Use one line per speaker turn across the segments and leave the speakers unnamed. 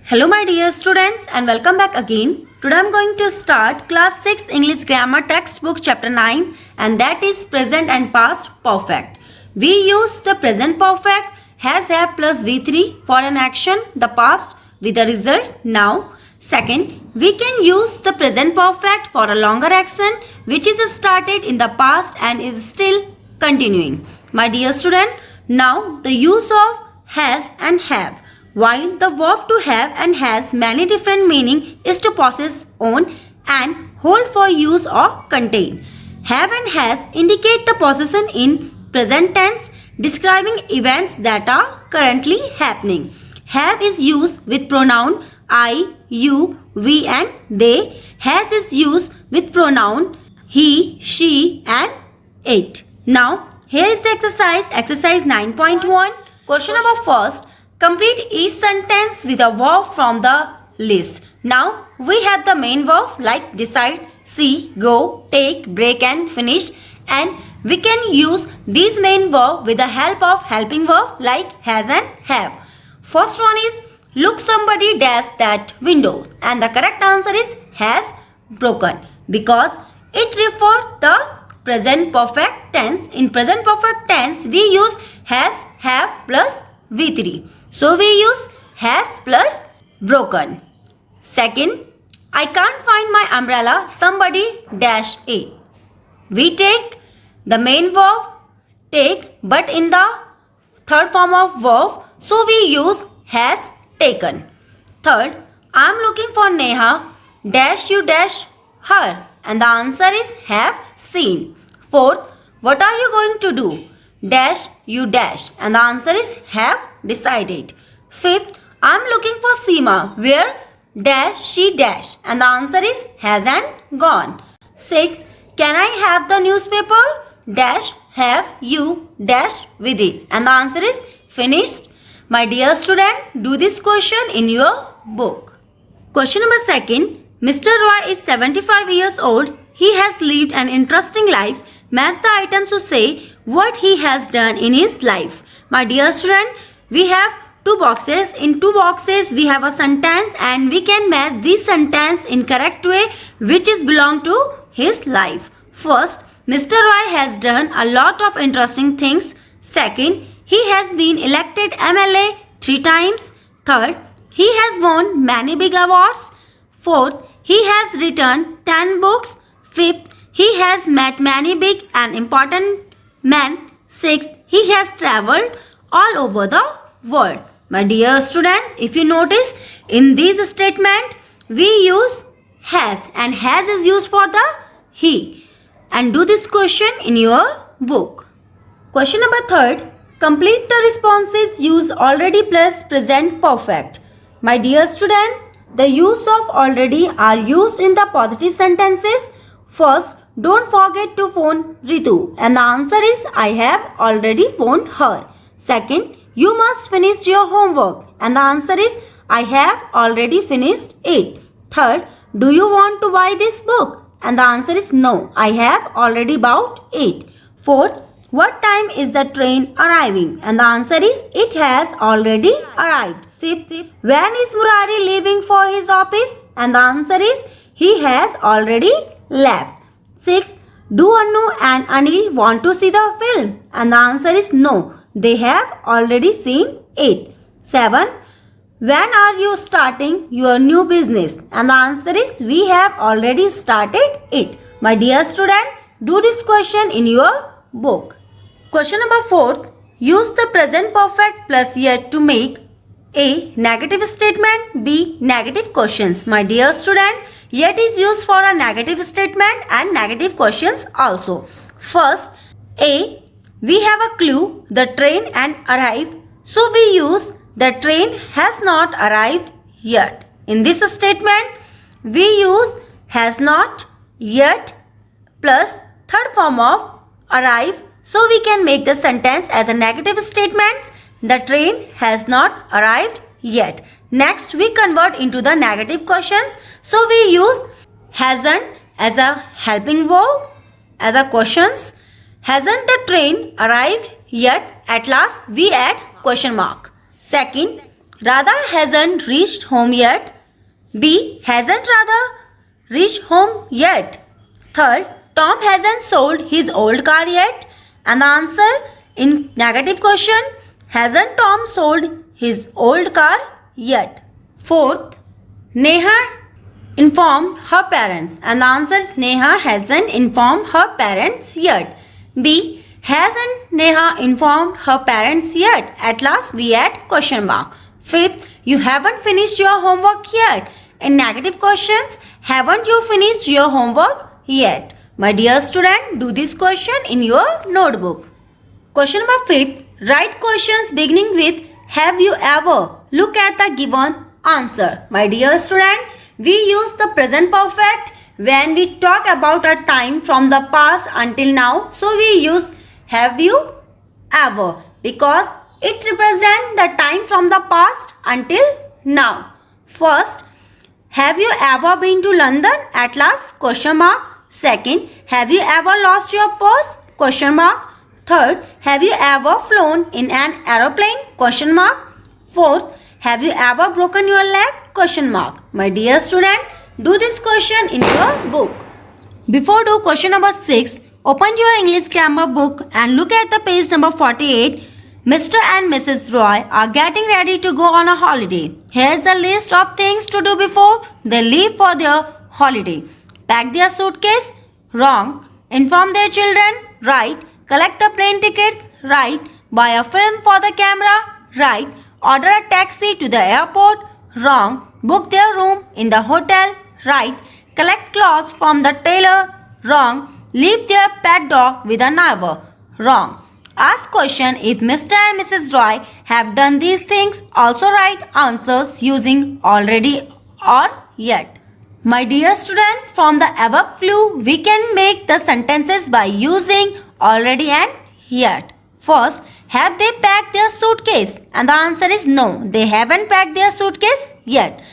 Hello my dear students and welcome back again. Today I am going to start class 6 English grammar textbook chapter 9 and that is present and past perfect. We use the present perfect has have plus V3 for an action the past with the result now. Second, we can use the present perfect for a longer action which is started in the past and is still continuing. My dear student, now the use of has and have. While the verb to have and has many different meaning is to possess, own and hold for use or contain. Have and has indicate the possession in present tense describing events that are currently happening. Have is used with pronoun I, you, we and they. Has is used with pronoun he, she and it. Now here is the exercise 9.1. Question number first. Complete each sentence with a verb from the list. Now we have the main verb like decide, see, go, take, break and finish, and we can use these main verb with the help of helping verb like has and have. First one is look somebody dash that window and the correct answer is has broken because it refers the present perfect tense. In present perfect tense we use has, have plus V3. So we use has plus broken. Second, I can't find my umbrella, somebody dash a. We take the main verb take but in the third form of verb, so we use has taken. Third, I am looking for Neha dash you dash her and the answer is have seen. Fourth, what are you going to do? Dash you dash and the answer is have decided. Fifth, I am looking for Seema where dash she dash and the answer is has and gone. Sixth, can I have the newspaper? Dash have you dash with it and the answer is finished. My dear student, do this question in your book. Question number second. Mr. Roy is 75 years old. He has lived an interesting life. Match the items to say what he has done in his life. My dear student, we have two boxes. In two boxes we have a sentence and we can match this sentence in correct way which is belong to his life. First, Mr. Roy has done a lot of interesting things. Second, he has been elected MLA 3 times. Third, he has won many big awards. Fourth, he has written 10 books. Fifth, he has met many big and important men. Sixth, he has travelled all over the world. My dear student, if you notice in this statement we use has and has is used for the he. And do this question in your book. Question number third. Complete the responses. Use already plus present perfect. My dear student, the use of already are used in the positive sentences. First, don't forget to phone Ritu and the answer is I have already phoned her. Second, you must finish your homework and the answer is I have already finished it. Third, do you want to buy this book? And the answer is no, I have already bought it. Fourth, what time is the train arriving? And the answer is it has already arrived. Fifth, when is Murari leaving for his office? And the answer is he has already left. Sixth, do Anu and Anil want to see the film? And the answer is no, they have already seen it. Seventh, when are you starting your new business? And the answer is we have already started it. My dear student, do this question in your book. Question number 4. Use the present perfect plus yet to make A. Negative statement, B. Negative questions. My dear student, yet is used for a negative statement and negative questions also. First, A. We have a clue, the train and arrived. So we use the train has not arrived yet. In this statement, we use has not yet plus third form of arrive. So we can make the sentence as a negative statement. The train has not arrived yet. Next, we convert into the negative questions. So we use hasn't as a helping verb as a questions. Hasn't the train arrived yet? At last, we add question mark. Second, Radha hasn't reached home yet. B. Hasn't Radha reached home yet? Third, Tom hasn't sold his old car yet. And the answer in negative question, hasn't Tom sold his old car yet? Fourth, Neha informed her parents. And the answer is Neha hasn't informed her parents yet. B. Hasn't Neha informed her parents yet? At last we add question mark. Fifth, you haven't finished your homework yet. In negative questions, haven't you finished your homework yet? My dear student, do this question in your notebook. Question number 5. Write questions beginning with have you ever? Look at the given answer. My dear student, we use the present perfect when we talk about a time from the past until now. So we use have you ever because it represents the time from the past until now. First, have you ever been to London? At last, question mark. Second, have you ever lost your purse? Question mark. Third, have you ever flown in an aeroplane? Question mark. Fourth, have you ever broken your leg? Question mark. My dear student, do this question in your book. Before do question number 6, open your English grammar book and look at the page number 48. Mr. and Mrs. Roy are getting ready to go on a holiday. Here's a list of things to do before they leave for their holiday. Pack their suitcase? Wrong. Inform their children? Right. Collect the plane tickets? Right. Buy a film for the camera? Right. Order a taxi to the airport? Wrong. Book their room in the hotel? Right. Collect clothes from the tailor? Wrong. Leave their pet dog with a neighbor? Wrong. Ask question if Mr. and Mrs. Roy have done these things. Also write answers using already or yet. My dear student, from the above clue, we can make the sentences by using already and yet. First, have they packed their suitcase? And the answer is no, they haven't packed their suitcase yet.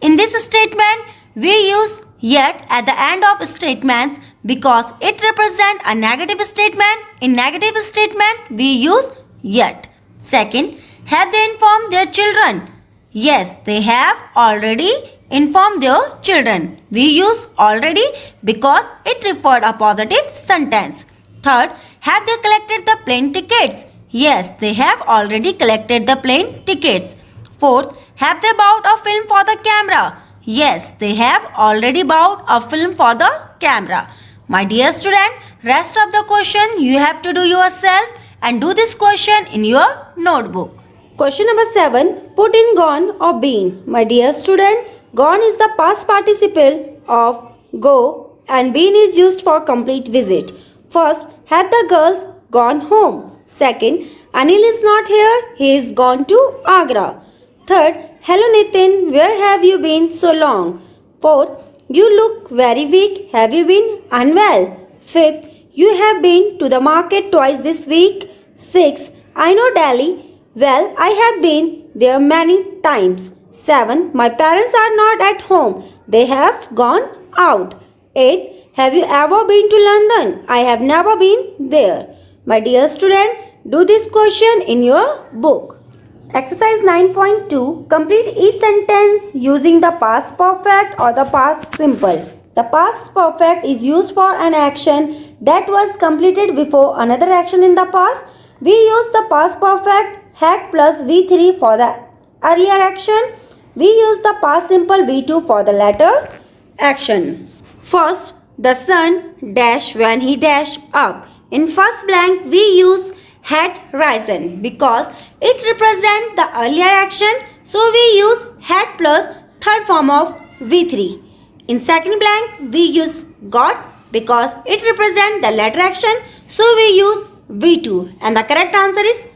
In this statement, we use yet at the end of statements because it represents a negative statement. In negative statement, we use yet. Second, have they informed their children? Yes, they have already informed their children. We use already because it referred a positive sentence. Third, have they collected the plane tickets? Yes, they have already collected the plane tickets. Fourth, have they bought a film for the camera? Yes, they have already bought a film for the camera. My dear student, rest of the question you have to do yourself and do this question in your notebook. Question number 7. Put in gone or been. My dear student, gone is the past participle of go and been is used for complete visit. First, have the girls gone home? Second, Anil is not here, he is gone to Agra. Third, hello Nitin, where have you been so long? Fourth, you look very weak, have you been unwell? Fifth, you have been to the market twice this week. Sixth, I know Delhi. Well, I have been there many times. 7. My parents are not at home. They have gone out. 8. Have you ever been to London? I have never been there. My dear student, do this question in your book. Exercise 9.2. Complete each sentence using the past perfect or the past simple. The past perfect is used for an action that was completed before another action in the past. We use the past perfect had plus V3 for the earlier action. We use the past simple V2 for the latter action. First, the sun dash when he dashed up. In first blank, we use had risen because it represents the earlier action. So we use had plus third form of V3. In second blank, we use got because it represents the latter action. So we use V2. And the correct answer is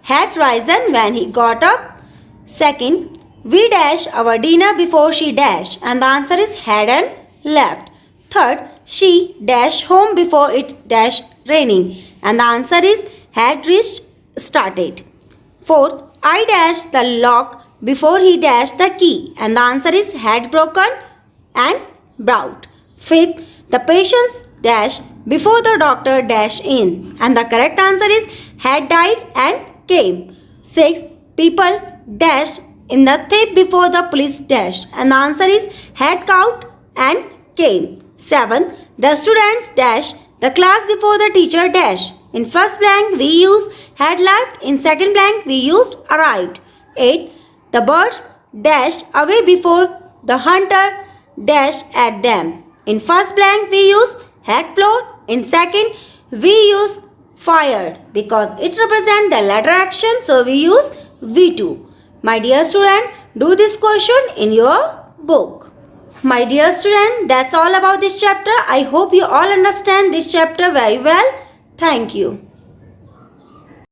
had risen when he got up. Second, we dash our dinner before she dash and the answer is had and left. Third, she dash home before it dash raining and the answer is had reached started. Fourth, I dash the lock before he dash the key and the answer is had broken and brought. Fifth, the patients dash before the doctor dash in and the correct answer is had died and came. Sixth, people dashed in the thief before the police dash? And the answer is had count and came. 7. The students dash the class before the teacher dash. In first blank we use had left. In second blank we used arrived. 8. The birds dashed away before the hunter dashed at them. In first blank we use had flown. In second we use fired because it represents the latter action, so we use V2. My dear student, do this question in your book. My dear student, that's all about this chapter. I hope you all understand this chapter very well. Thank you.